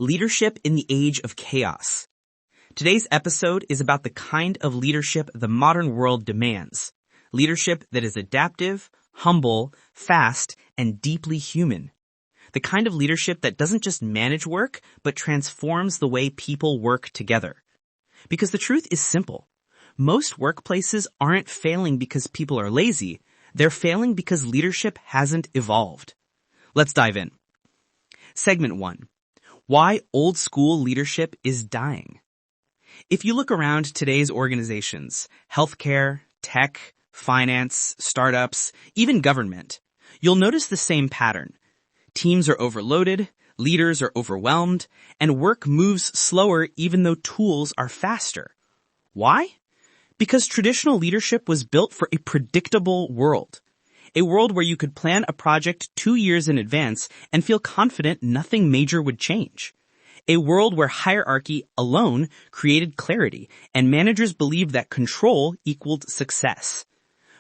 Leadership in the Age of Chaos. Today's episode is about the kind of leadership the modern world demands. Leadership that is adaptive, humble, fast, and deeply human. The kind of leadership that doesn't just manage work, but transforms the way people work together. Because the truth is simple. Most workplaces aren't failing because people are lazy. They're failing because leadership hasn't evolved. Let's dive in. Segment 1. Why old school leadership is dying. If you look around today's organizations, healthcare, tech, finance, startups, even government, you'll notice the same pattern. Teams are overloaded, leaders are overwhelmed, and work moves slower even though tools are faster. Why? Because traditional leadership was built for a predictable world. A world where you could plan a project 2 years in advance and feel confident nothing major would change. A world where hierarchy alone created clarity and managers believed that control equaled success.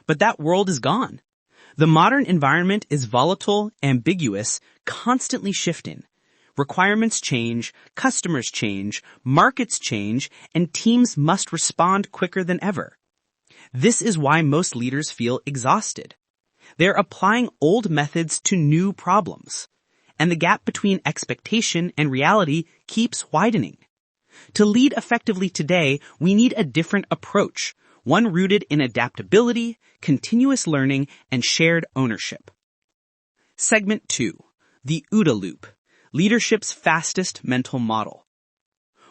But that world is gone. The modern environment is volatile, ambiguous, constantly shifting. Requirements change, customers change, markets change, and teams must respond quicker than ever. This is why most leaders feel exhausted. They're applying old methods to new problems, and the gap between expectation and reality keeps widening. To lead effectively today, we need a different approach, one rooted in adaptability, continuous learning, and shared ownership. Segment 2. The OODA Loop, Leadership's Fastest Mental Model.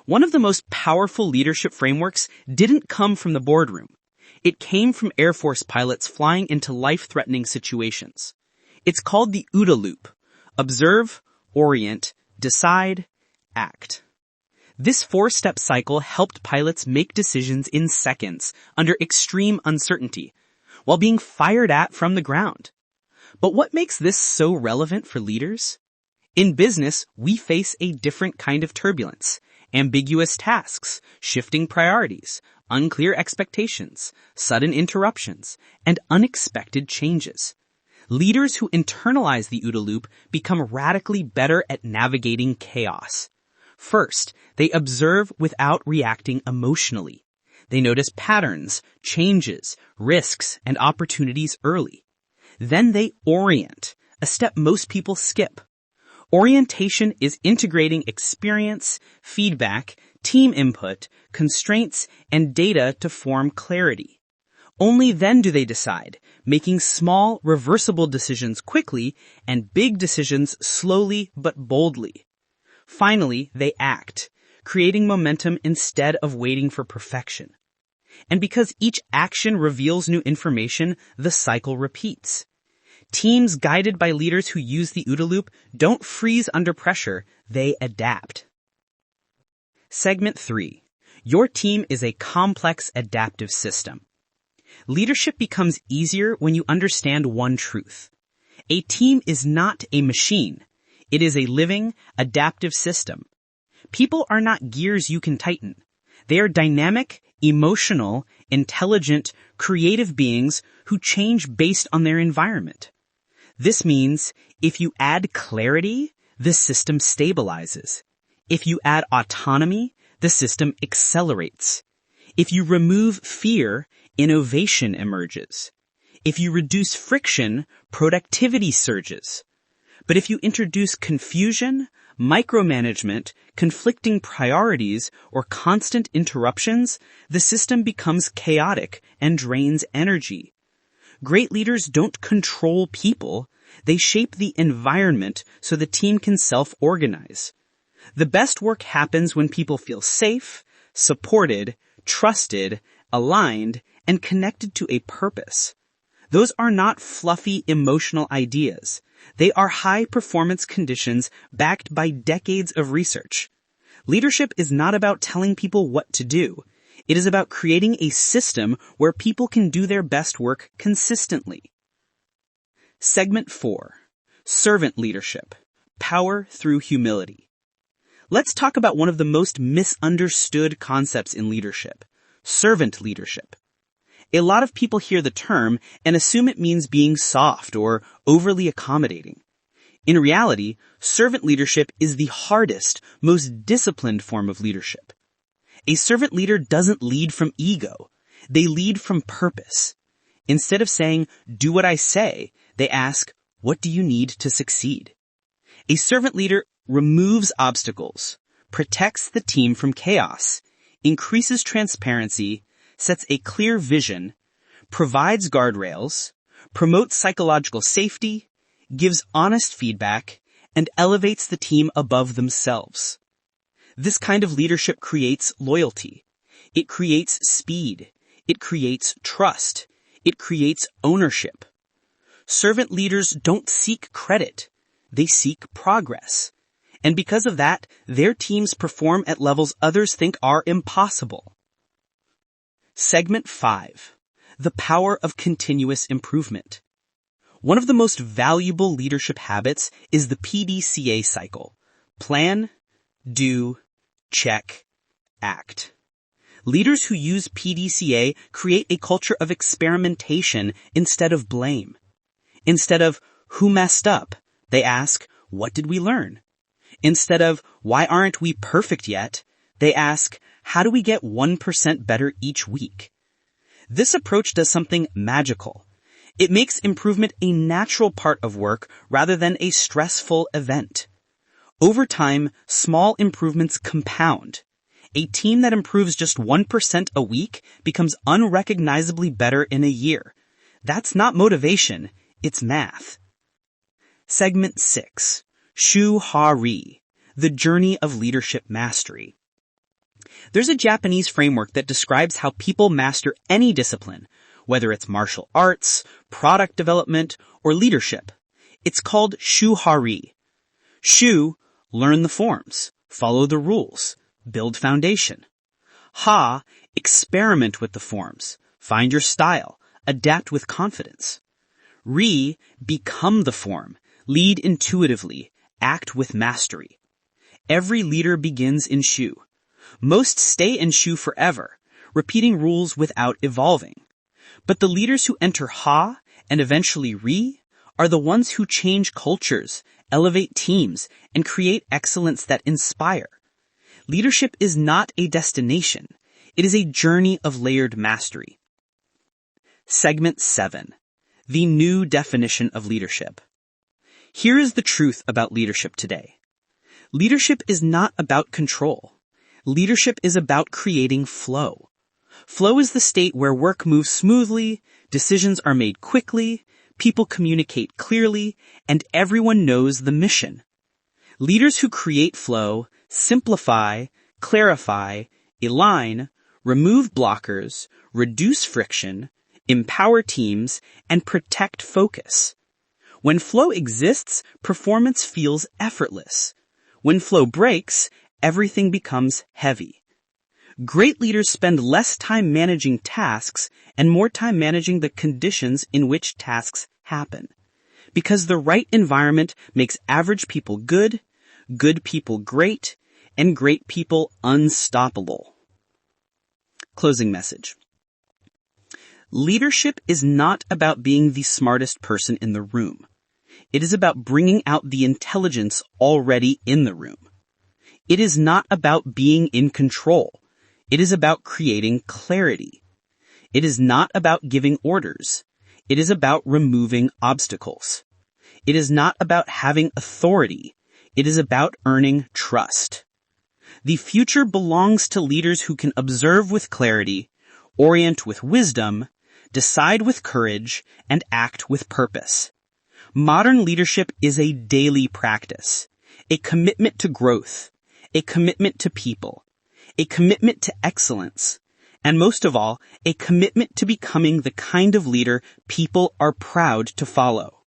One of the most powerful leadership frameworks didn't come from the boardroom. It came from Air Force pilots flying into life-threatening situations. It's called the OODA Loop. Observe, orient, decide, act. This 4-step cycle helped pilots make decisions in seconds under extreme uncertainty, while being fired at from the ground. But what makes this so relevant for leaders? In business, we face a different kind of turbulence. Ambiguous tasks, shifting priorities, unclear expectations, sudden interruptions, and unexpected changes. Leaders who internalize the OODA loop become radically better at navigating chaos. First, they observe without reacting emotionally. They notice patterns, changes, risks, and opportunities early. Then they orient, a step most people skip. Orientation is integrating experience, feedback, team input, constraints, and data to form clarity. Only then do they decide, making small, reversible decisions quickly and big decisions slowly but boldly. Finally, they act, creating momentum instead of waiting for perfection. And because each action reveals new information, the cycle repeats. Teams guided by leaders who use the OODA loop don't freeze under pressure, they adapt. Segment 3. Your team is a complex adaptive system. Leadership becomes easier when you understand one truth. A team is not a machine. It is a living, adaptive system. People are not gears you can tighten. They are dynamic, emotional, intelligent, creative beings who change based on their environment. This means if you add clarity, the system stabilizes. If you add autonomy, the system accelerates. If you remove fear, innovation emerges. If you reduce friction, productivity surges. But if you introduce confusion, micromanagement, conflicting priorities, or constant interruptions, the system becomes chaotic and drains energy. Great leaders don't control people. They shape the environment so the team can self-organize. The best work happens when people feel safe, supported, trusted, aligned, and connected to a purpose. Those are not fluffy emotional ideas. They are high-performance conditions backed by decades of research. Leadership is not about telling people what to do. It is about creating a system where people can do their best work consistently. Segment 4. Servant Leadership. Power through humility. Let's talk about one of the most misunderstood concepts in leadership. Servant leadership. A lot of people hear the term and assume it means being soft or overly accommodating. In reality, servant leadership is the hardest, most disciplined form of leadership. A servant leader doesn't lead from ego. They lead from purpose. Instead of saying, "Do what I say," they ask, "What do you need to succeed?" A servant leader removes obstacles, protects the team from chaos, increases transparency, sets a clear vision, provides guardrails, promotes psychological safety, gives honest feedback, and elevates the team above themselves. This kind of leadership creates loyalty. It creates speed. It creates trust. It creates ownership. Servant leaders don't seek credit. They seek progress. And because of that, their teams perform at levels others think are impossible. Segment 5. The power of continuous improvement. One of the most valuable leadership habits is the PDCA cycle. Plan, do, check, act. Leaders who use PDCA create a culture of experimentation instead of blame. Instead of, "Who messed up?" they ask, "What did we learn?" Instead of, "Why aren't we perfect yet?" they ask, "How do we get 1% better each week?" This approach does something magical. It makes improvement a natural part of work rather than a stressful event. Over time, small improvements compound. A team that improves just 1% a week becomes unrecognizably better in a year. That's not motivation, it's math. Segment 6. Shu-Ha-Ri, the journey of leadership mastery. There's a Japanese framework that describes how people master any discipline, whether it's martial arts, product development, or leadership. It's called Shu-Ha-Ri. Shu, learn the forms, follow the rules, build foundation. Ha, experiment with the forms, find your style, adapt with confidence. Ri, become the form, lead intuitively, act with mastery. Every leader begins in Shu. Most stay in Shu forever, repeating rules without evolving. But the leaders who enter Ha and eventually Ri are the ones who change cultures, elevate teams, and create excellence that inspire. Leadership is not a destination. It is a journey of layered mastery. Segment 7. The new definition of leadership. Here is the truth about leadership today. Leadership is not about control. Leadership is about creating flow. Flow is the state where work moves smoothly, decisions are made quickly, people communicate clearly, and everyone knows the mission. Leaders who create flow simplify, clarify, align, remove blockers, reduce friction, empower teams, and protect focus. When flow exists, performance feels effortless. When flow breaks, everything becomes heavy. Great leaders spend less time managing tasks and more time managing the conditions in which tasks happen. Because the right environment makes average people good, good people great, and great people unstoppable. Closing message. Leadership is not about being the smartest person in the room. It is about bringing out the intelligence already in the room. It is not about being in control. It is about creating clarity. It is not about giving orders. It is about removing obstacles. It is not about having authority. It is about earning trust. The future belongs to leaders who can observe with clarity, orient with wisdom, decide with courage, and act with purpose. Modern leadership is a daily practice, a commitment to growth, a commitment to people, a commitment to excellence, and most of all, a commitment to becoming the kind of leader people are proud to follow.